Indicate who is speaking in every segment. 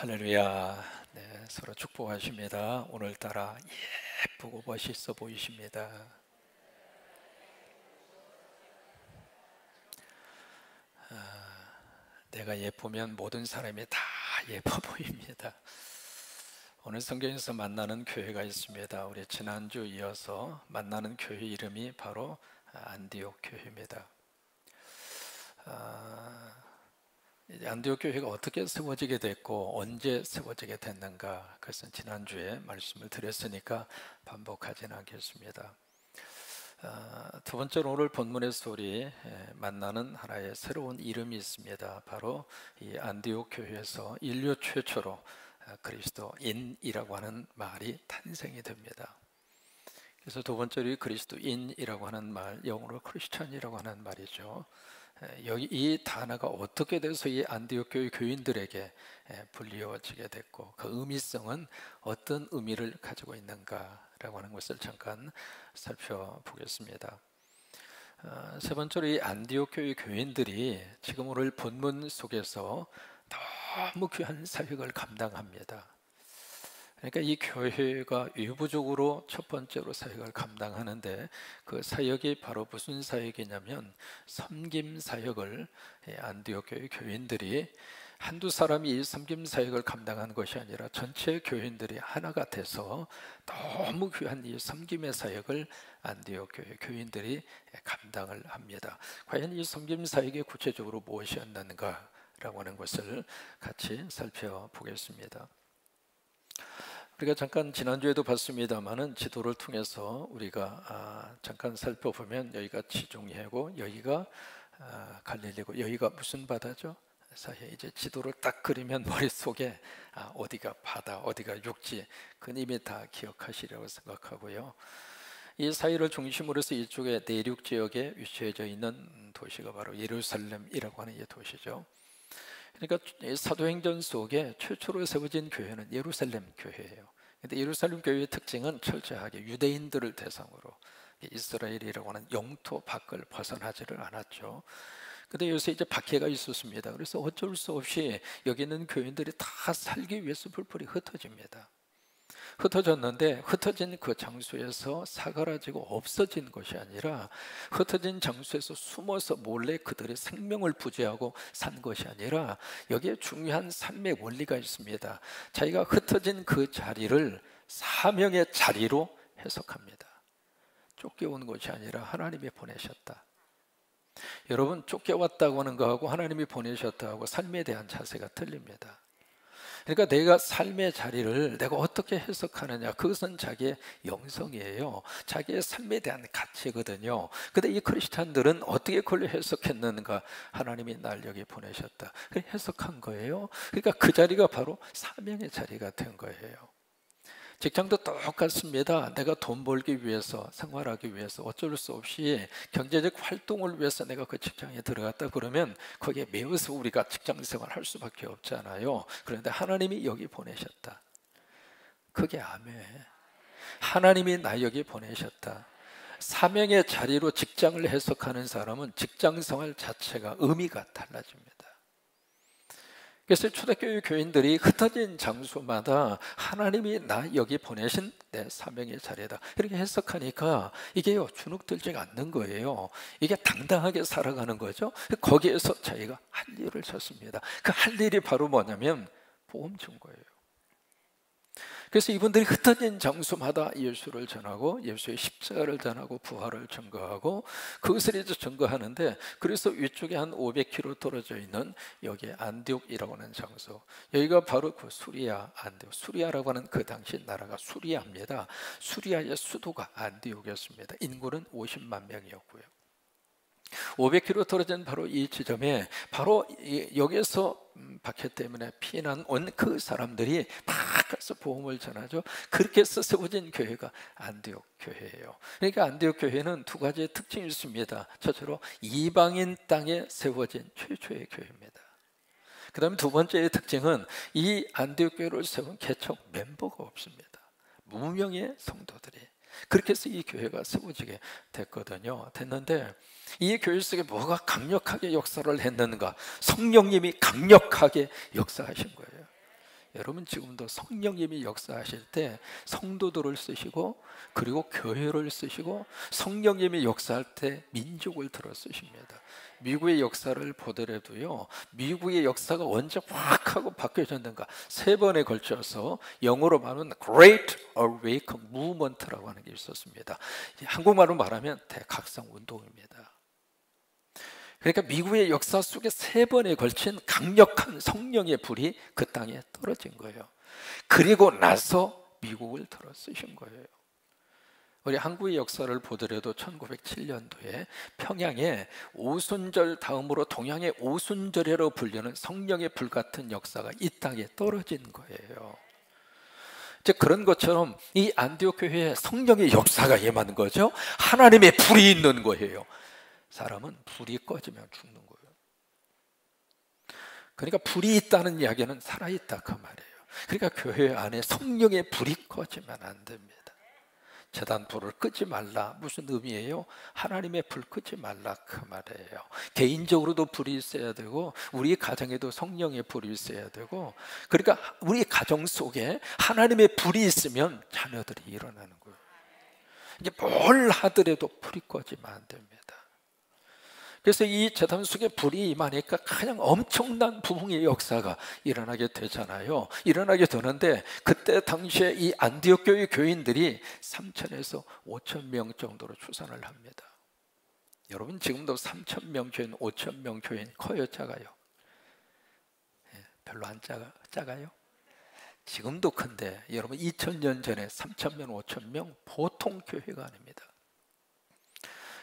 Speaker 1: 할렐루야. 네, 서로 축복하십니다. 오늘따라 예쁘고 멋있어 보이십니다. 내가 예쁘면 모든 사람이 다 예뻐 보입니다. 오늘 성경에서 만나는 교회가 있습니다. 우리 지난주 이어서 만나는 교회 이름이 바로 안디옥 교회입니다. 안디옥 교회가 어떻게 세워지게 됐고 언제 세워지게 됐는가, 그것은 지난주에 말씀을 드렸으니까 반복하지는 않겠습니다. 두 번째로 오늘 본문에서 우리 만나는 하나의 새로운 이름이 있습니다. 바로 이 안디옥 교회에서 인류 최초로 그리스도인이라고 하는 말이 탄생이 됩니다. 그래서 두 번째로 그리스도인이라고 하는 말, 영어로 크리스천이라고 하는 말이죠. 여기 이 단어가 어떻게 돼서 이 안디옥 교회 교인들에게 불리워지게 됐고, 그 의미성은 어떤 의미를 가지고 있는가라고 하는 것을 잠깐 살펴보겠습니다. 세 번째로 이 안디옥 교회 교인들이 지금 오늘 본문 속에서 너무 귀한 사역을 감당합니다. 그러니까 이 교회가 외부적으로 첫 번째로 사역을 감당하는데, 그 사역이 바로 무슨 사역이냐면 섬김 사역을 안디옥 교회 교인들이 한두 사람이 이 섬김 사역을 감당하는 것이 아니라 전체 교인들이 하나가 돼서 너무 귀한 이 섬김의 사역을 안디옥 교회 교인들이 감당을 합니다. 과연 이 섬김 사역이 구체적으로 무엇이었는가라고 하는 것을 같이 살펴보겠습니다. 우리가 잠깐 지난주에도 봤습니다마는 지도를 통해서 우리가 잠깐 살펴보면 여기가 지중해고 여기가 갈릴리고 여기가 무슨 바다죠? 사실 이제 지도를 딱 그리면 머릿속에 어디가 바다, 어디가 육지, 그건 이미 다 기억하시리라고 생각하고요. 이 사이를 중심으로 해서 이쪽에 내륙 지역에 위치해져 있는 도시가 바로 예루살렘이라고 하는 이 도시죠. 그러니까 사도행전 속에 최초로 세워진 교회는 예루살렘 교회예요. 근데 예루살렘 교회의 특징은 철저하게 유대인들을 대상으로, 이스라엘이라고 하는 영토 밖을 벗어나지를 않았죠. 근데 요새 이제 박해가 있었습니다. 그래서 어쩔 수 없이 여기 있는 교인들이 다 살기 위해서 풀풀이 흩어집니다. 흩어졌는데 흩어진 그 장소에서 사그라지고 없어진 것이 아니라, 흩어진 장소에서 숨어서 몰래 그들의 생명을 부지하고 산 것이 아니라, 여기에 중요한 삶의 원리가 있습니다. 자기가 흩어진 그 자리를 사명의 자리로 해석합니다. 쫓겨온 것이 아니라 하나님이 보내셨다. 여러분, 쫓겨왔다고 하는 거하고 하나님이 보내셨다고 삶에 대한 자세가 틀립니다. 그러니까 내가 삶의 자리를 내가 어떻게 해석하느냐, 그것은 자기의 영성이에요. 자기의 삶에 대한 가치거든요. 근데 이 크리스찬들은 어떻게 그걸 해석했는가? 하나님이 날 여기 보내셨다, 해석한 거예요. 그러니까 그 자리가 바로 사명의 자리가 된 거예요. 직장도 똑같습니다. 내가 돈 벌기 위해서, 생활하기 위해서 어쩔 수 없이 경제적 활동을 위해서 내가 그 직장에 들어갔다 그러면 거기에 매여서 우리가 직장 생활할 수밖에 없잖아요. 그런데 하나님이 여기 보내셨다, 그게 아멘. 하나님이 나 여기 보내셨다. 사명의 자리로 직장을 해석하는 사람은 직장 생활 자체가 의미가 달라집니다. 그래서 초대교회 교인들이 흩어진 장소마다 하나님이 나 여기 보내신 내 사명의 자리다, 이렇게 해석하니까 이게요, 주눅들지가 않는 거예요. 이게 당당하게 살아가는 거죠. 거기에서 자기가 할 일을 찾습니다. 그 할 일이 바로 뭐냐면 복음 전거예요. 그래서 이분들이 흩어진 장소마다 예수를 전하고 예수의 십자가를 전하고 부활을 증거하고, 그것을 이제 증거하는데, 그래서 위쪽에 한 500km 떨어져 있는 여기 안디옥이라고 하는 장소, 여기가 바로 그 수리아 안디옥, 수리아라고 하는 그 당시 나라가 수리아입니다. 수리아의 수도가 안디옥이었습니다. 인구는 50만 명이었고요. 500km 떨어진 바로 이 지점에 바로 여기에서 박해 때문에 피난 온 그 사람들이 다 가서 복음을 전하죠. 그렇게 해서 세워진 교회가 안디옥 교회예요. 그러니까 안디옥 교회는 두 가지의 특징이 있습니다. 첫째로 이방인 땅에 세워진 최초의 교회입니다. 그 다음에 두 번째의 특징은 이 안디옥 교회를 세운 개척 멤버가 없습니다. 무명의 성도들이, 그렇게 해서 이 교회가 세워지게 됐는데, 이 교회 속에 뭐가 강력하게 역사를 했는가? 성령님이 강력하게 역사하신 거예요. 여러분 지금도 성령님이 역사하실 때 성도들을 쓰시고 그리고 교회를 쓰시고 성령님이 역사할 때 민족을 들어 쓰십니다. 미국의 역사를 보더라도요, 미국의 역사가 언제 확 하고 바뀌어졌는가, 3번에 걸쳐서 영어로 말하면 Great Awakening Movement라고 하는 게 있었습니다. 한국말로 말하면 대각성 운동입니다. 그러니까 미국의 역사 속에 3번에 걸친 강력한 성령의 불이 그 땅에 떨어진 거예요. 그리고 나서 미국을 들어 쓰신 거예요. 우리 한국의 역사를 보더라도 1907년도에 평양에 오순절 다음으로 동양의 오순절이라고 불리는 성령의 불 같은 역사가 이 땅에 떨어진 거예요. 이제 그런 것처럼 이 안디옥 교회에 성령의 역사가 임하는 거죠. 하나님의 불이 있는 거예요. 사람은 불이 꺼지면 죽는 거예요. 그러니까 불이 있다는 이야기는 살아있다 그 말이에요. 그러니까 교회 안에 성령의 불이 꺼지면 안 됩니다. 제단 불을 끄지 말라 무슨 의미예요? 하나님의 불 끄지 말라 그 말이에요. 개인적으로도 불이 있어야 되고 우리 가정에도 성령의 불이 있어야 되고, 그러니까 우리 가정 속에 하나님의 불이 있으면 자녀들이 일어나는 거예요. 이게 뭘 하더라도 불이 꺼지면 안 됩니다. 그래서 이 제단 속에 불이 임하니까 그냥 엄청난 부흥의 역사가 일어나게 되잖아요. 일어나게 되는데 그때 당시에 이 안디옥 교회 교인들이 3,000에서 5,000명 정도로 추산을 합니다. 여러분 지금도 3,000명 교인, 5,000명 교인 커요, 작아요? 별로 안 작아요? 지금도 큰데 여러분 2000년 전에 3,000명, 5,000명 보통 교회가 아닙니다.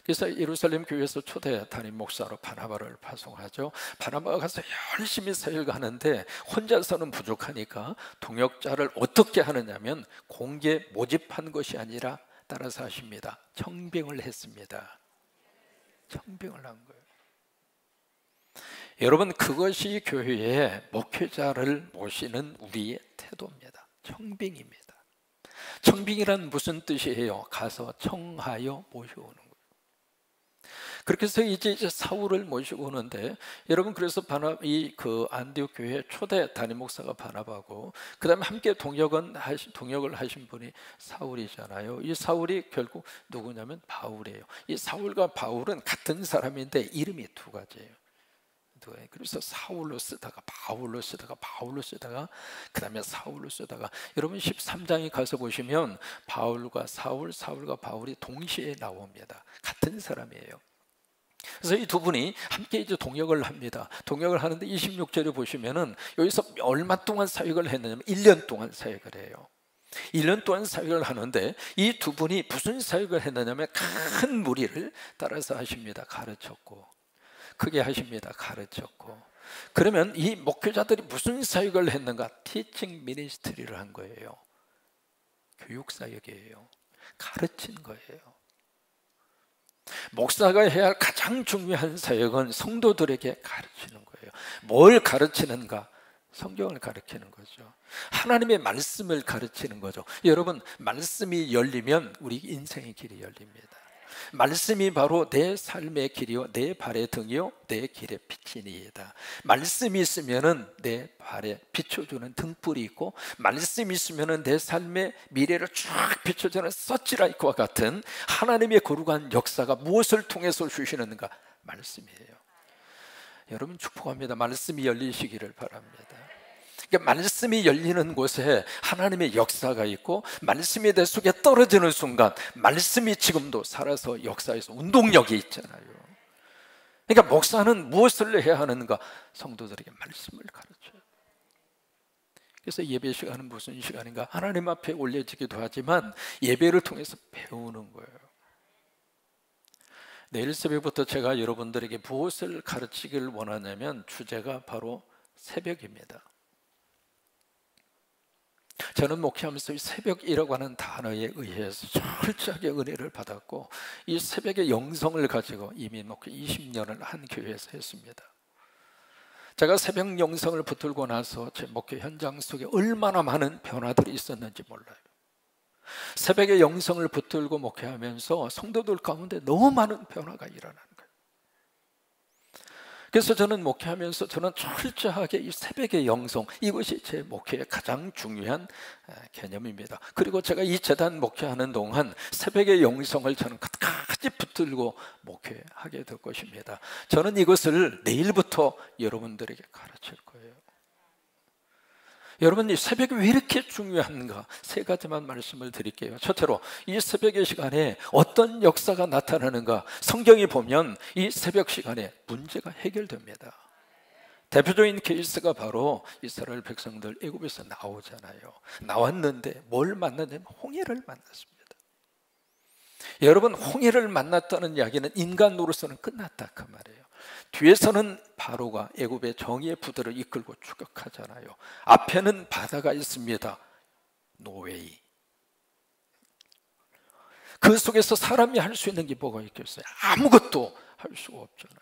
Speaker 1: 그래서 예루살렘 교회에서 초대 담임 목사로 바나바를 파송하죠. 바나바가 가서 열심히 사역을 하는데 혼자서는 부족하니까 동역자를 어떻게 하느냐면 공개 모집한 것이 아니라 따라서 하십니다. 청빙을 했습니다. 청빙을 한 거예요. 여러분 그것이 교회에 목회자를 모시는 우리의 태도입니다. 청빙입니다. 청빙이란 무슨 뜻이에요? 가서 청하여 모셔오는 거예요. 그렇게 해서 이제 사울을 모시고 오는데, 여러분 그래서 그 안디옥 교회 초대 담임 목사가 바나바고 그 다음에 함께 동역을 하신 분이 사울이잖아요. 이 사울이 결국 누구냐면 바울이에요. 이 사울과 바울은 같은 사람인데 이름이 2가지예요. 그래서 사울로 쓰다가 바울로 쓰다가 바울로 쓰다가 그 다음에 사울로 쓰다가, 여러분 13장에 가서 보시면 바울과 사울, 사울과 바울이 동시에 나옵니다. 같은 사람이에요. 그래서 이 2분이 함께 이제 동역을 합니다. 동역을 하는데 26절에 보시면은 여기서 얼마 동안 사역을 했느냐면 1년 동안 사역을 해요. 1년 동안 사역을 하는데 이 2분이 무슨 사역을 했느냐면 큰 무리를 따라서 하십니다. 가르쳤고 크게 하십니다. 가르쳤고. 그러면 이 목회자들이 무슨 사역을 했는가? 티칭 미니스트리를 한 거예요. 교육 사역이에요. 가르친 거예요. 목사가 해야 할 가장 중요한 사역은 성도들에게 가르치는 거예요. 뭘 가르치는가? 성경을 가르치는 거죠. 하나님의 말씀을 가르치는 거죠. 여러분 말씀이 열리면 우리 인생의 길이 열립니다. 말씀이 바로 내 삶의 길이요 내 발의 등이요 내 길의 빛이니이다. 말씀이 있으면은 내 발에 비춰주는 등불이 있고, 말씀이 있으면은 내 삶의 미래를 쫙 비춰주는 서치라이트와 같은 하나님의 거룩한 역사가 무엇을 통해서 주시는가? 말씀이에요. 여러분 축복합니다. 말씀이 열리시기를 바랍니다. 그러니까 말씀이 열리는 곳에 하나님의 역사가 있고, 말씀이 내 속에 떨어지는 순간 말씀이 지금도 살아서 역사에서 운동력이 있잖아요. 그러니까 목사는 무엇을 해야 하는가? 성도들에게 말씀을 가르쳐요. 그래서 예배 시간은 무슨 시간인가? 하나님 앞에 올려지기도 하지만 예배를 통해서 배우는 거예요. 내일 새벽부터 제가 여러분들에게 무엇을 가르치기를 원하냐면 주제가 바로 새벽입니다. 저는 목회하면서 이 새벽이라고 하는 단어에 의해서 철저하게 은혜를 받았고, 이 새벽의 영성을 가지고 이미 목회 20년을 한 교회에서 했습니다. 제가 새벽 영성을 붙들고 나서 제 목회 현장 속에 얼마나 많은 변화들이 있었는지 몰라요. 새벽의 영성을 붙들고 목회하면서 성도들 가운데 너무 많은 변화가 일어나는 거예요. 그래서 저는 목회하면서 저는 철저하게 이 새벽의 영성, 이것이 제 목회의 가장 중요한 개념입니다. 그리고 제가 이 재단 목회하는 동안 새벽의 영성을 저는 끝까지 붙들고 목회하게 될 것입니다. 저는 이것을 내일부터 여러분들에게 가르칠 거예요. 여러분, 이 새벽이 왜 이렇게 중요한가? 세 가지만 말씀을 드릴게요. 첫째로, 이 새벽의 시간에 어떤 역사가 나타나는가? 성경이 보면 이 새벽 시간에 문제가 해결됩니다. 대표적인 케이스가 바로 이스라엘 백성들 애굽에서 나오잖아요. 나왔는데 뭘 만났냐면 홍해를 만났습니다. 여러분, 홍해를 만났다는 이야기는 인간으로서는 끝났다 그 말이에요. 뒤에서는 바로가 애굽의 정의의 부대를 이끌고 추격하잖아요. 앞에는 바다가 있습니다. 노웨이. 그 속에서 사람이 할 수 있는 게 뭐가 있겠어요? 아무것도 할 수가 없잖아요.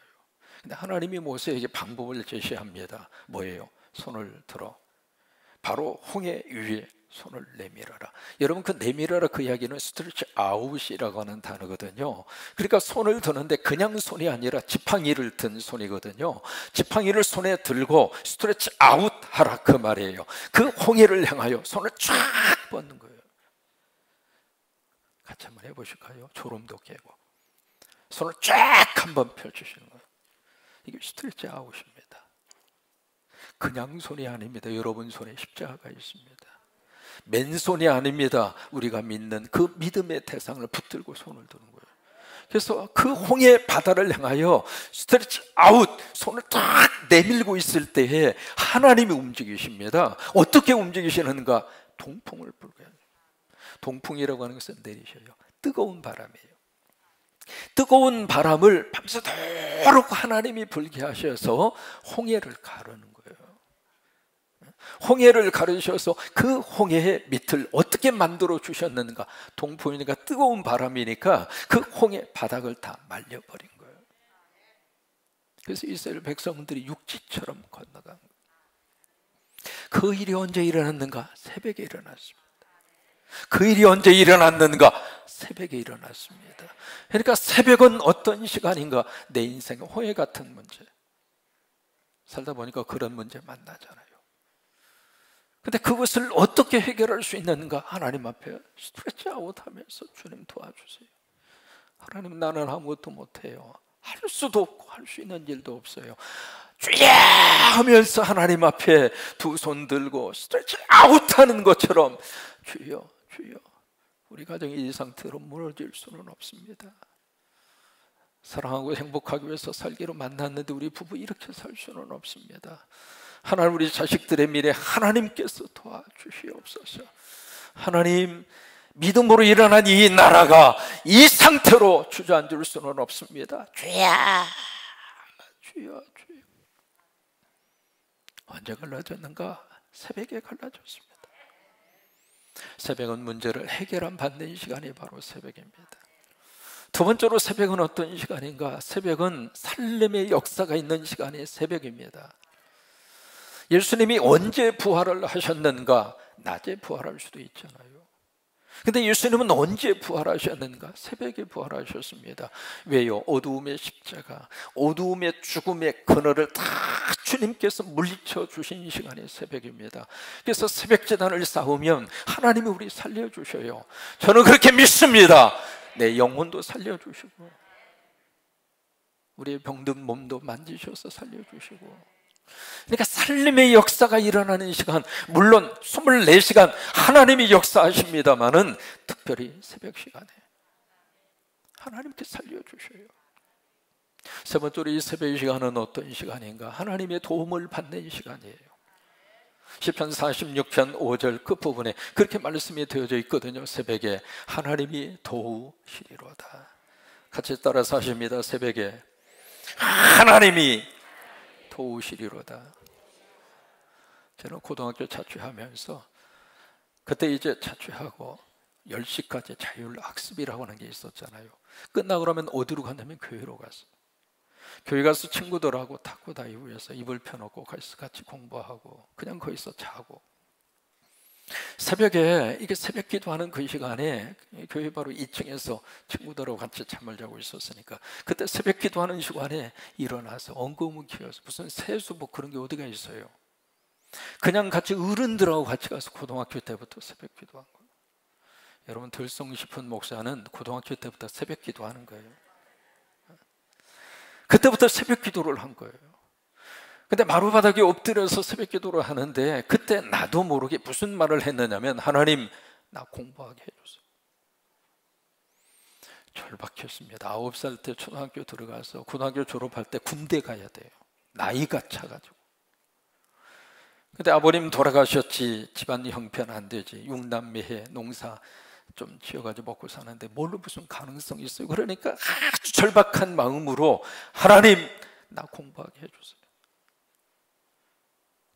Speaker 1: 근데 하나님이 모세에게 방법을 제시합니다. 뭐예요? 손을 들어 바로 홍해 위에 손을 내밀어라. 여러분, 그 내밀어라 그 이야기는 스트레치 아웃이라고 하는 단어거든요. 그러니까 손을 드는데 그냥 손이 아니라 지팡이를 든 손이거든요. 지팡이를 손에 들고 스트레치 아웃 하라 그 말이에요. 그 홍해를 향하여 손을 쫙 뻗는 거예요. 같이 한번 해보실까요? 졸음도 깨고 손을 쫙 한번 펼치시는 거예요. 이게 스트레치 아웃입니다. 그냥 손이 아닙니다. 여러분 손에 십자가가 있습니다. 맨손이 아닙니다. 우리가 믿는 그 믿음의 대상을 붙들고 손을 드는 거예요. 그래서 그 홍해 바다를 향하여 스트레치 아웃, 손을 딱 내밀고 있을 때에 하나님이 움직이십니다. 어떻게 움직이시는가? 동풍을 불게 해요. 동풍이라고 하는 것은 내리셔요. 뜨거운 바람이에요. 뜨거운 바람을 밤새도록 하나님이 불게 하셔서 홍해를 가르는 거예요. 홍해를 가르셔서 그 홍해의 밑을 어떻게 만들어 주셨는가? 동풍이니까 뜨거운 바람이니까 그 홍해 바닥을 다 말려버린 거예요. 그래서 이스라엘 백성들이 육지처럼 건너간 거예요. 그 일이 언제 일어났는가? 새벽에 일어났습니다. 그 일이 언제 일어났는가? 새벽에 일어났습니다. 그러니까 새벽은 어떤 시간인가? 내 인생의 홍해 같은 문제. 살다 보니까 그런 문제 만나잖아요. 근데 그것을 어떻게 해결할 수 있는가? 하나님 앞에 스트레치 아웃하면서 주님 도와주세요. 하나님, 나는 아무것도 못해요. 할 수도 없고 할 수 있는 일도 없어요. 주야 하면서 하나님 앞에 두 손 들고 스트레치 아웃하는 것처럼 주여, 주여, 우리 가정이 이 상태로 무너질 수는 없습니다. 사랑하고 행복하기 위해서 살기로 만났는데 우리 부부 이렇게 살 수는 없습니다. 하나님, 우리 자식들의 미래 하나님께서 도와주시옵소서. 하나님, 믿음으로 일어난 이 나라가 이 상태로 주저앉을 수는 없습니다. 주여, 주여, 주여. 언제 갈라졌는가? 새벽에 갈라졌습니다. 새벽은 문제를 해결한 받는 시간이 바로 새벽입니다. 두 번째로 새벽은 어떤 시간인가? 새벽은 살림의 역사가 있는 시간이 새벽입니다. 예수님이 언제 부활을 하셨는가? 낮에 부활할 수도 있잖아요. 근데 예수님은 언제 부활하셨는가? 새벽에 부활하셨습니다. 왜요? 어두움의 십자가, 어두움의 죽음의 그늘을 다 주님께서 물리쳐 주신 시간이 새벽입니다. 그래서 새벽 제단을 쌓으면 하나님이 우리 살려주셔요. 저는 그렇게 믿습니다. 내 영혼도 살려주시고 우리의 병든 몸도 만지셔서 살려주시고, 그러니까 살림의 역사가 일어나는 시간, 물론 24시간 하나님이 역사하십니다마는 특별히 새벽 시간에 하나님께 살려주셔요. 세 번째로 이 새벽 시간은 어떤 시간인가? 하나님의 도움을 받는 시간이에요. 시편 46편 5절 그 부분에 그렇게 말씀이 되어져 있거든요. 새벽에 하나님이 도우시리로다. 같이 따라서 하십니다. 새벽에 하나님이 도우시리로다. 저는 고등학교 자취하면서 그때 이제 자취하고 10시까지 자율학습이라고 하는 게 있었잖아요. 끝나고 그러면 어디로 갔냐면 교회로 갔어요. 교회 가서 친구들하고 탁구 다이브에서 이불 펴놓고 같이 공부하고 그냥 거기서 자고, 새벽에 이게 새벽 기도하는 그 시간에 교회 바로 2층에서 친구들하고 같이 잠을 자고 있었으니까 그때 새벽 기도하는 시간에 일어나서 엉거우면 키워서 무슨 세수 뭐 그런 게 어디가 있어요. 그냥 같이 어른들하고 같이 가서 고등학교 때부터 새벽 기도한 거예요. 여러분 들성 싶은 목사는 고등학교 때부터 새벽 기도하는 거예요. 그때부터 새벽 기도를 한 거예요. 근데 마루바닥에 엎드려서 새벽 기도를 하는데 그때 나도 모르게 무슨 말을 했느냐면 하나님 나 공부하게 해주세요. 절박했습니다. 9살 때 초등학교 들어가서 고등학교 졸업할 때 군대 가야 돼요. 나이가 차가지고. 근데 아버님 돌아가셨지 집안 형편 안 되지 6남매해 농사 좀 지어가지고 먹고 사는데 뭘로 무슨 가능성이 있어요. 그러니까 아주 절박한 마음으로 하나님 나 공부하게 해주세요.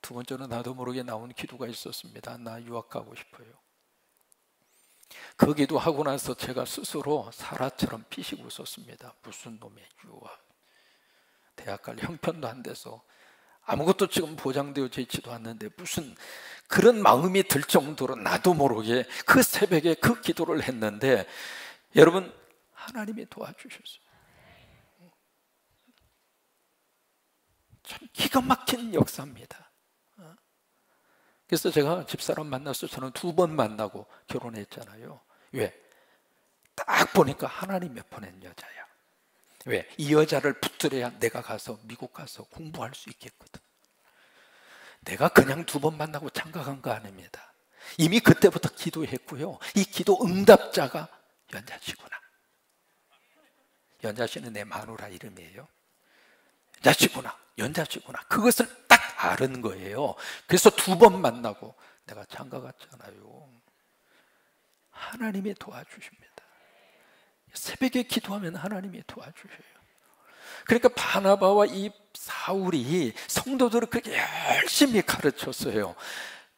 Speaker 1: 두 번째는 나도 모르게 나온 기도가 있었습니다. 나 유학 가고 싶어요. 그 기도하고 나서 제가 스스로 사라처럼 피식 웃었습니다. 무슨 놈의 유학, 대학 갈 형편도 안 돼서 아무것도 지금 보장되어져 있지도 않는데 무슨 그런 마음이 들 정도로 나도 모르게 그 새벽에 그 기도를 했는데 여러분 하나님이 도와주셨어요. 참 기가 막힌 역사입니다. 그래서 제가 집사람 만나서 저는 2번 만나고 결혼했잖아요. 왜? 딱 보니까 하나님이 보낸 여자야. 왜? 이 여자를 붙들어야 내가 가서 미국 가서 공부할 수 있겠거든. 내가 그냥 2번 만나고 장가간 거 아닙니다. 이미 그때부터 기도했고요. 이 기도 응답자가 연자씨구나. 연자씨는 내 마누라 이름이에요. 연자씨구나, 연자씨구나. 그것을 딱 아는 거예요. 그래서 2번 만나고 내가 장가 갔잖아요. 하나님이 도와주십니다. 새벽에 기도하면 하나님이 도와주셔요. 그러니까 바나바와 이 사울이 성도들을 그렇게 열심히 가르쳤어요.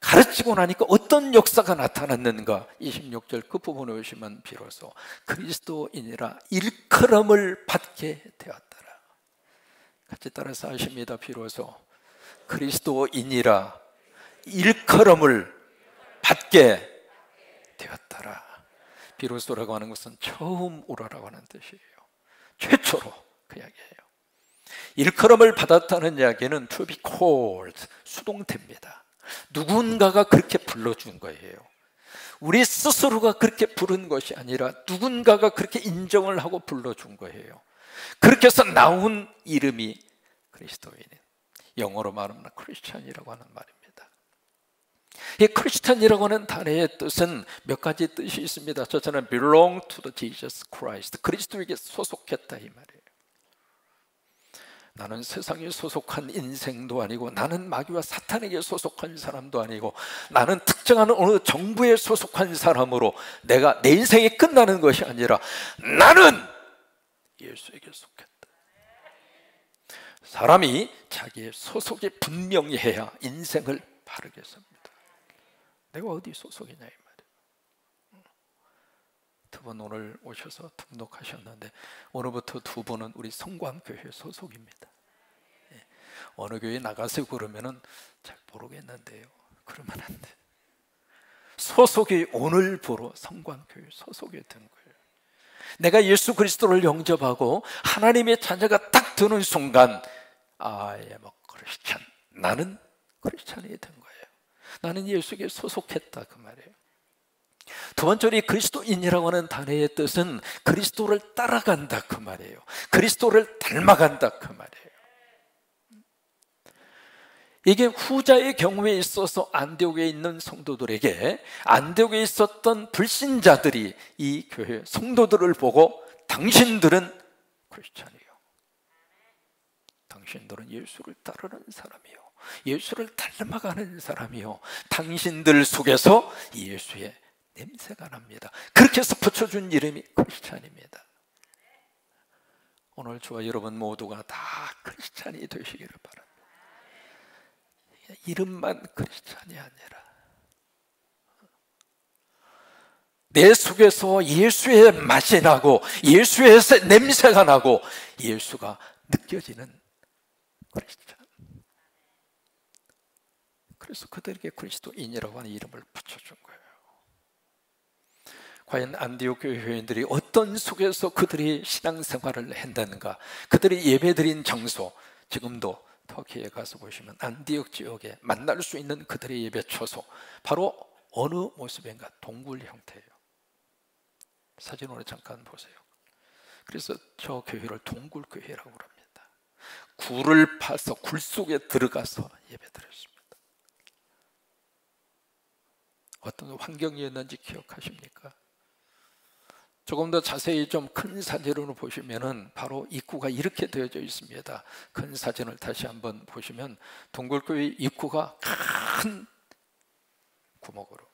Speaker 1: 가르치고 나니까 어떤 역사가 나타났는가? 26절 그 부분에 오시면 비로소 그리스도인이라 일컬음을 받게 되었더라. 같이 따라서 하십니다. 비로소 그리스도인이라 일컬음을 받게 되었더라. 비로소라고 하는 것은 처음 오라라고 하는 뜻이에요. 최초로 그 이야기예요. 일컬음을 받았다는 이야기는 to be called, 수동태입니다. 누군가가 그렇게 불러준 거예요. 우리 스스로가 그렇게 부른 것이 아니라 누군가가 그렇게 인정을 하고 불러준 거예요. 그렇게 해서 나온 이름이 그리스도인인, 영어로 말하면 크리스찬이라고 하는 말입니다. 이 크리스찬이라고 하는 단어의 뜻은 몇 가지 뜻이 있습니다. 저는 belong to the Jesus Christ, 그리스도에게 소속했다 이 말이에요. 나는 세상에 소속한 인생도 아니고 나는 마귀와 사탄에게 소속한 사람도 아니고 나는 특정한 어느 정부에 소속한 사람으로 내가 내 인생이 끝나는 것이 아니라 나는 예수에게 속했다. 사람이 자기의 소속이 분명히 해야 인생을 바르게 삽니다. 내가 어디 소속이냐 이 말이에요. 2분 오늘 오셔서 등록하셨는데 오늘부터 2분은 우리 성광교회 소속입니다. 어느 교회 나가세요 그러면은 잘 모르겠는데요. 그러면 안 돼. 소속이 오늘부로 성광교회 소속이 된 거예요. 내가 예수 그리스도를 영접하고 하나님의 자녀가 딱 드는 순간 I am a Christian, 나는 크리스찬이 된 거예요. 나는 예수에게 소속했다 그 말이에요. 두 번째로 이 그리스도인이라고 하는 단어의 뜻은 그리스도를 따라간다 그 말이에요. 그리스도를 닮아간다 그 말이에요. 이게 후자의 경우에 있어서 안디옥에 있는 성도들에게 안디옥에 있었던 불신자들이 이 교회 성도들을 보고 당신들은 크리스찬이요, 당신들은 예수를 따르는 사람이요, 예수를 닮아가는 사람이요, 당신들 속에서 예수의 냄새가 납니다. 그렇게 해서 붙여준 이름이 크리스찬입니다. 오늘 저와 여러분 모두가 다 크리스찬이 되시기를 바랍니다. 이름만 크리스찬이 아니라 내 속에서 예수의 맛이 나고 예수의 냄새가 나고 예수가 느껴지는 크리스찬. 그래서 그들에게 그리스도인이라고 하는 이름을 붙여준 거예요. 과연 안디옥 교회 회원들이 어떤 속에서 그들이 신앙생활을 했는가? 그들이 예배드린 장소, 지금도 터키에 가서 보시면 안디옥 지역에 만날 수 있는 그들의 예배 처소, 바로 어느 모습인가? 동굴 형태예요. 사진으로 잠깐 보세요. 그래서 저 교회를 동굴교회라고 합니다. 굴을 파서 굴 속에 들어가서 예배드렸습니다. 어떤 환경이었는지 기억하십니까? 조금 더 자세히 좀 큰 사진으로 보시면은 바로 입구가 이렇게 되어져 있습니다. 큰 사진을 다시 한번 보시면 동굴교회 입구가 큰 구멍으로.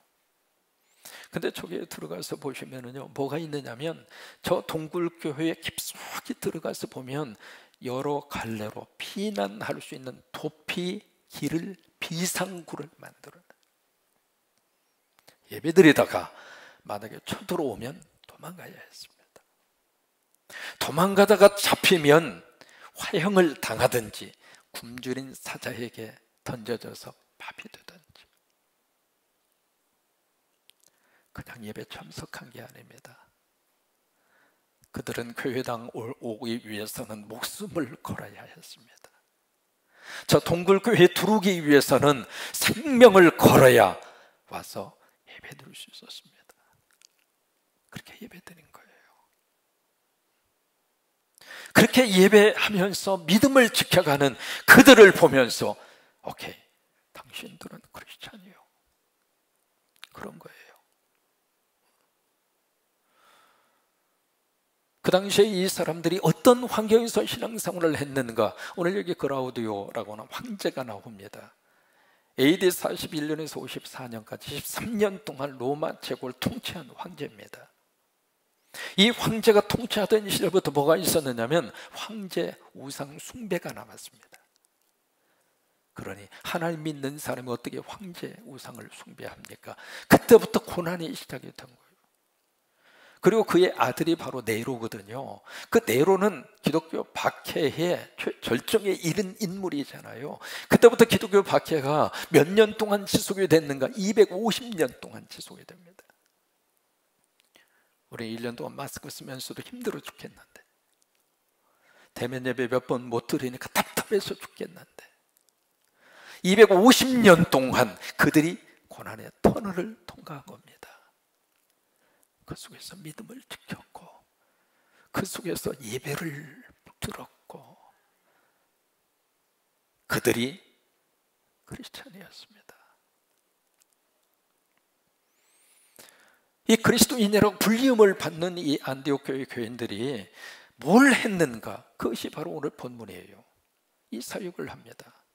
Speaker 1: 근데 저기에 들어가서 보시면은요, 뭐가 있느냐면 저 동굴교회에 깊숙이 들어가서 보면 여러 갈래로 피난할 수 있는 도피 길을, 비상구를 만들어요. 예배드리다가 만약에 쳐들어오면 도망가야 했습니다. 도망가다가 잡히면 화형을 당하든지 굶주린 사자에게 던져져서 밥이 되든지. 그냥 예배 참석한 게 아닙니다. 그들은 교회당 오기 위해서는 목숨을 걸어야 했습니다. 저 동굴교회에 들어오기 위해서는 생명을 걸어야 와서 예배드릴 수 있었습니다. 그렇게 예배드린 거예요. 그렇게 예배하면서 믿음을 지켜가는 그들을 보면서 오케이, 당신들은 크리스찬이요, 그런 거예요. 그 당시에 이 사람들이 어떤 환경에서 신앙생활을 했는가? 오늘 여기 그라우디오라고 하는 황제가 나옵니다. AD 41년에서 54년까지 13년 동안 로마 제국을 통치한 황제입니다. 이 황제가 통치하던 시절부터 뭐가 있었느냐면 황제 우상 숭배가 남았습니다. 그러니 하나님 믿는 사람이 어떻게 황제 우상을 숭배합니까? 그때부터 고난이 시작이 된 거예요. 그리고 그의 아들이 바로 네로거든요. 그 네로는 기독교 박해의 절정에 이른 인물이잖아요. 그때부터 기독교 박해가 몇 년 동안 지속이 됐는가? 250년 동안 지속이 됩니다. 우리 1년 동안 마스크 쓰면서도 힘들어 죽겠는데, 대면 예배 몇 번 못 드리니까 답답해서 죽겠는데, 250년 동안 그들이 고난의 터널을 통과한 겁니다. 그 속에서 믿음을 지켰고, 그 속에서 예배를 들었고, 그들이 크리스찬이었습니다. 이 그리스도인이라고 불리움을 받는 이 안디옥 교회 교인들이 뭘 했는가? 그것이 바로 오늘 본문이에요. 이 사역을 합니다.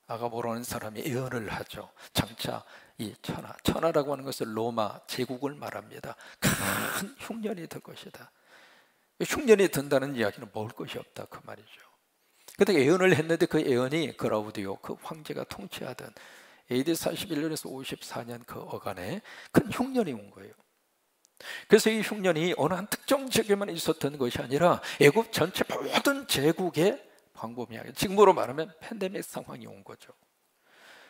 Speaker 1: 아가보라는 사람이 예언을 하죠. 장차 이 천하라고 하는 것은 로마 제국을 말합니다. 큰 흉년이 들 것이다. 흉년이 든다는 이야기는 먹을 것이 없다, 그 말이죠. 그때 예언을 했는데 그 예언이 그라우디오, 그 황제가 통치하던 AD 41년에서 54년 그 어간에 큰 흉년이 온 거예요. 그래서 이 흉년이 어느 한 특정 지역에만 있었던 것이 아니라 애굽 전체 모든 제국에 광범위하게, 지금으로 말하면 팬데믹 상황이 온 거죠.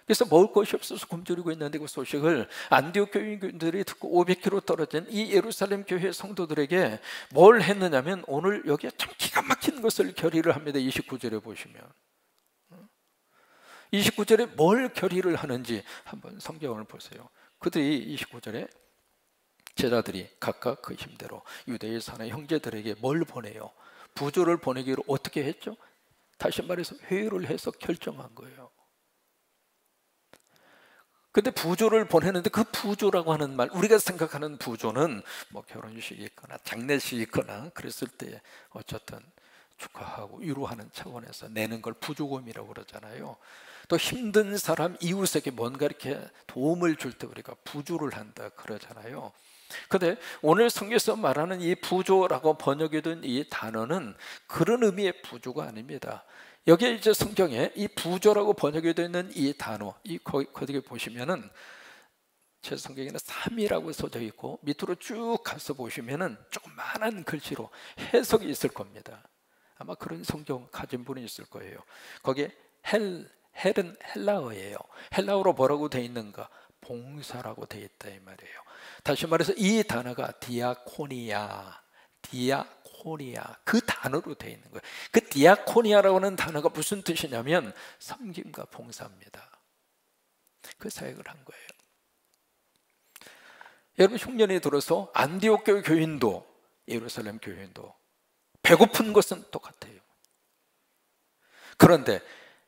Speaker 1: 그래서 먹을 것이 없어서 굶주리고 있는데 그 소식을 안디옥 교인들이 듣고 500km 떨어진 이 예루살렘 교회 성도들에게 뭘 했느냐면, 오늘 여기에 참 기가 막힌 것을 결의를 합니다. 29절에 보시면 29절에 뭘 결의를 하는지 한번 성경을 보세요. 그들이 29절에 제자들이 각각 그 힘대로 유대에 사는 형제들에게 뭘 보내요? 부조를 보내기로 어떻게 했죠? 다시 말해서 회의를 해서 결정한 거예요. 근데 부조를 보내는데 그 부조라고 하는 말, 우리가 생각하는 부조는 뭐 결혼식이 있거나 장례식이 있거나 그랬을 때 어쨌든 축하하고 위로하는 차원에서 내는 걸 부조금이라고 그러잖아요. 또 힘든 사람, 이웃에게 뭔가 이렇게 도움을 줄 때 우리가 부조를 한다 그러잖아요. 근데 오늘 성경에서 말하는 이 부조라고 번역이 된 이 단어는 그런 의미의 부조가 아닙니다. 여기에 이제 성경에 이 부조라고 번역이 되어 있는 이 단어, 이 거기에 보시면은 제 성경에는 3이라고 써져 있고 밑으로 쭉 가서 보시면은 조그만한 글씨로 해석이 있을 겁니다. 아마 그런 성경 가진 분이 있을 거예요. 거기에 헬은 헬라어예요. 헬라어로 뭐라고 되어 있는가? 봉사라고 되어 있다 이 말이에요. 다시 말해서 이 단어가 디아코니아 그 단어로 되어 있는 거예요. 그 디아코니아라고 하는 단어가 무슨 뜻이냐면 섬김과 봉사입니다. 그 사역을 한 거예요. 여러분, 흉년이 들어서 안디옥 교회 교인도 예루살렘 교인도 배고픈 것은 똑같아요. 그런데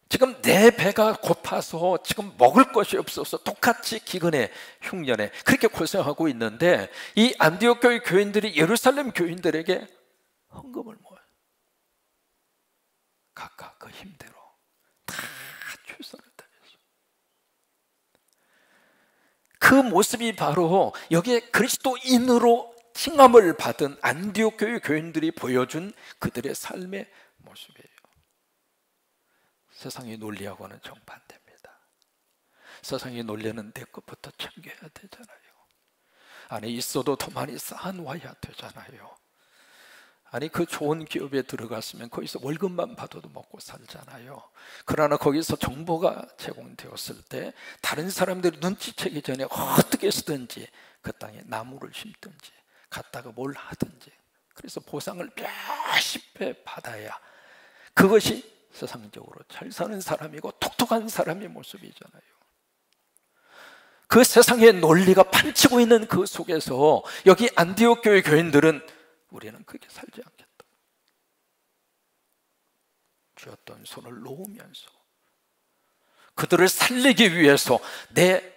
Speaker 1: 지금 내 배가 고파서 지금 먹을 것이 없어서 똑같이 기근에 흉년에 그렇게 고생하고 있는데, 이 안디옥 교회 교인들이 예루살렘 교인들에게 헌금을 모아요. 각각 그 힘대로 다 최선을 다해서. 그 모습이 바로 여기에 그리스도인으로 칭함을 받은 안디옥 교회 교인들이 보여준 그들의 삶의 모습이에요. 세상의 논리하고는 정반대입니다. 세상의 논리는 내 것부터 챙겨야 되잖아요. 안에 있어도 더 많이 쌓아놓아야 되잖아요. 아니, 그 좋은 기업에 들어갔으면 거기서 월급만 받아도 먹고 살잖아요. 그러나 거기서 정보가 제공되었을 때 다른 사람들이 눈치채기 전에 어떻게 쓰든지 그 땅에 나무를 심든지 갖다가 뭘 하든지, 그래서 보상을 몇십 배 받아야 그것이 세상적으로 잘 사는 사람이고 똑똑한 사람의 모습이잖아요. 그 세상의 논리가 판치고 있는 그 속에서 여기 안디옥 교회 교인들은 우리는 그렇게 살지 않겠다. 쥐었던 손을 놓으면서 그들을 살리기 위해서 내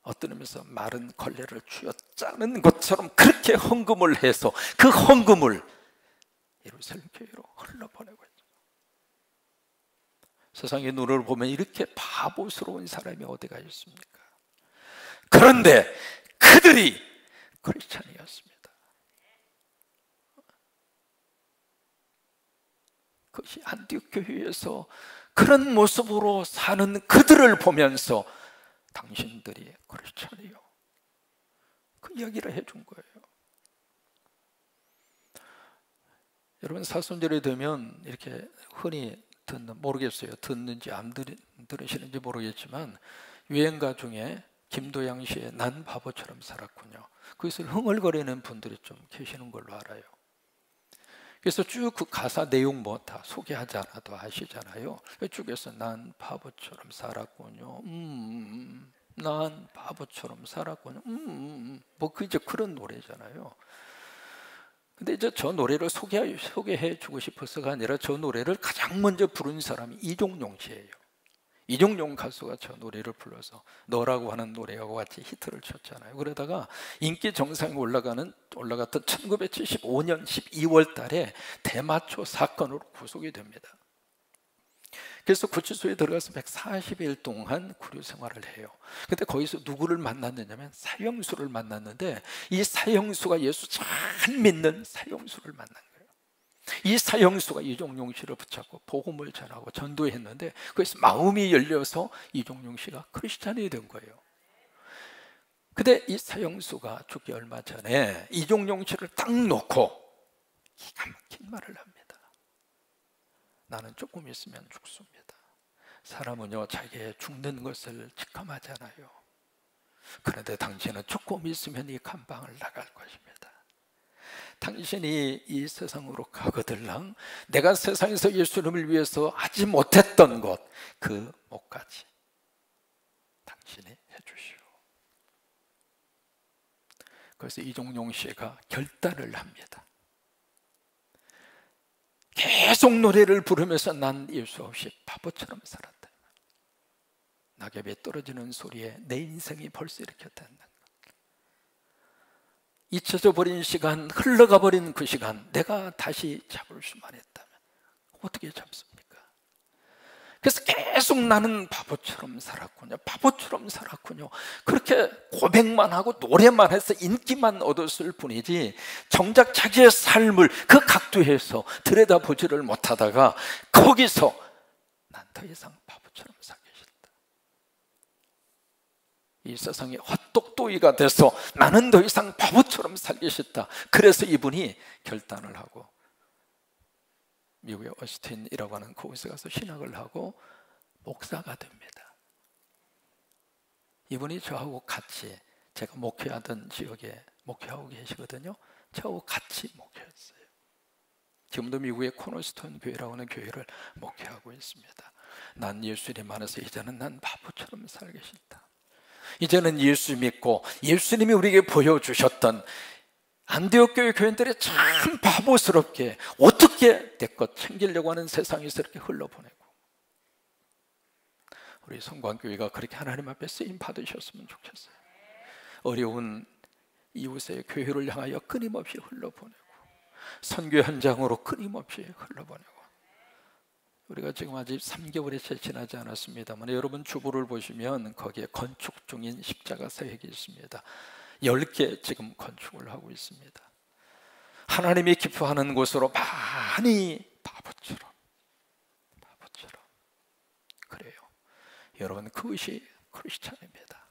Speaker 1: 어떤 의미에서 마른 걸레를 쥐어짜는 것처럼 그렇게 헌금을 해서 그 헌금을 예루살렘 교회로 흘러보내고 있죠. 세상의 눈으로 보면 이렇게 바보스러운 사람이 어디가 있습니까? 그런데 그들이 크리스찬이었습니다. 그것이 안디옥 교회에서 그런 모습으로 사는 그들을 보면서 당신들이 크리스찬이요, 그 이야기를 해준 거예요. 여러분, 사순절이 되면 이렇게 흔히 모르겠어요. 듣는지 안 들으시는지 모르겠지만 유행가 중에 김도양 씨의 난 바보처럼 살았군요. 거기서 흥얼거리는 분들이 좀 계시는 걸로 알아요. 그래서 쭉 그 가사 내용 뭐 다 소개하지 않아도 아시잖아요. 쭉에서 난 바보처럼 살았군요. 난 바보처럼 살았군요. 뭐 이제 그런 노래잖아요. 근데 이제 저 노래를 소개해 주고 싶어서가 아니라 저 노래를 가장 먼저 부른 사람이 이종용 씨예요. 이종용 가수가 저 노래를 불러서 너라고 하는 노래하고 같이 히트를 쳤잖아요. 그러다가 인기 정상에 올라갔던 1975년 12월 달에 대마초 사건으로 구속이 됩니다. 그래서 구치소에 들어가서 140일 동안 구류 생활을 해요. 근데 거기서 누구를 만났느냐면 사형수를 만났는데, 이 사형수가 예수 잘 믿는 사형수를 만난 거예요. 이 사형수가 이종용 씨를 붙잡고 복음을 전하고 전도했는데, 그래서 마음이 열려서 이종용 씨가 크리스찬이 된 거예요. 근데 이 사형수가 죽기 얼마 전에 이종용 씨를 딱 놓고 기가 막힌 말을 합니다. 나는 조금 있으면 죽습니다. 사람은요, 자기의 죽는 것을 직감하잖아요. 그런데 당신은 조금 있으면 이 감방을 나갈 것입니다. 당신이 이 세상으로 가거들랑 내가 세상에서 예수님을 위해서 하지 못했던 것, 그 몫까지 당신이 해주시오. 그래서 이종용 씨가 결단을 합니다. 계속 노래를 부르면서 난 예수 없이 바보처럼 살았다. 낙엽이 떨어지는 소리에 내 인생이 벌써 이렇게 된다. 잊혀져 버린 시간, 흘러가 버린 그 시간, 내가 다시 잡을 수만 했다면 어떻게 잡습니까? 그래서 계속 나는 바보처럼 살았군요, 바보처럼 살았군요, 그렇게 고백만 하고 노래만 해서 인기만 얻었을 뿐이지 정작 자기의 삶을 그 각도에서 들여다보지를 못하다가 거기서 난 더 이상 바보처럼 살기 싫다, 이 세상에 헛똑똑이가 돼서 나는 더 이상 바보처럼 살기 싫다. 그래서 이분이 결단을 하고 미국의 어스틴이라고 하는 곳에 가서 신학을 하고 목사가 됩니다. 이분이 저하고 같이, 제가 목회하던 지역에 목회하고 계시거든요. 저하고 같이 목회했어요. 지금도 미국의 코너스톤 교회라고 하는 교회를 목회하고 있습니다. 난 예수님 안에서 이제는 난 바보처럼 살기 싫다. 이제는 예수 믿고 예수님이 우리에게 보여주셨던 안디옥 교회 교인들이 참 바보스럽게 어떻게 내 것 챙기려고 하는 세상에서 이렇게 흘러보내고, 우리 성광교회가 그렇게 하나님 앞에 쓰임 받으셨으면 좋겠어요. 어려운 이웃의 교회를 향하여 끊임없이 흘러보내고, 선교 현장으로 끊임없이 흘러보내고. 우리가 지금 아직 3개월이 채 지나지 않았습니다만 여러분 주보를 보시면 거기에 건축 중인 십자가 사역이 있습니다. 10개 지금 건축을 하고 있습니다. 하나님이 기뻐하는 곳으로 많이 바보처럼 그래요. 여러분, 그것이 크리스찬입니다.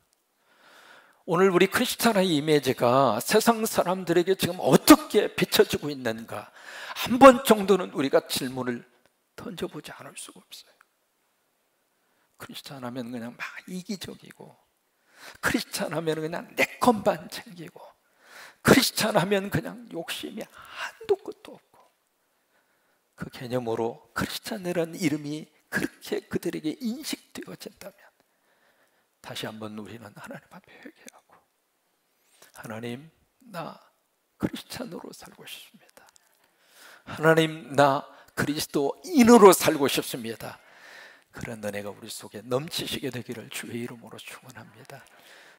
Speaker 1: 오늘 우리 크리스찬의 이미지가 세상 사람들에게 지금 어떻게 비춰지고 있는가, 한 번 정도는 우리가 질문을 던져보지 않을 수가 없어요. 크리스찬 하면 그냥 막 이기적이고, 크리스찬 하면 그냥 내 것만 챙기고, 크리스찬 하면 그냥 욕심이 한도 끝도 없고, 그 개념으로 크리스찬이라는 이름이 그렇게 그들에게 인식되어진다면 다시 한번 우리는 하나님 앞에 회개하고, 하나님, 나 크리스찬으로 살고 싶습니다. 하나님, 나 그리스도인으로 살고 싶습니다. 그런 은혜가 우리 속에 넘치시게 되기를 주의 이름으로 축원합니다.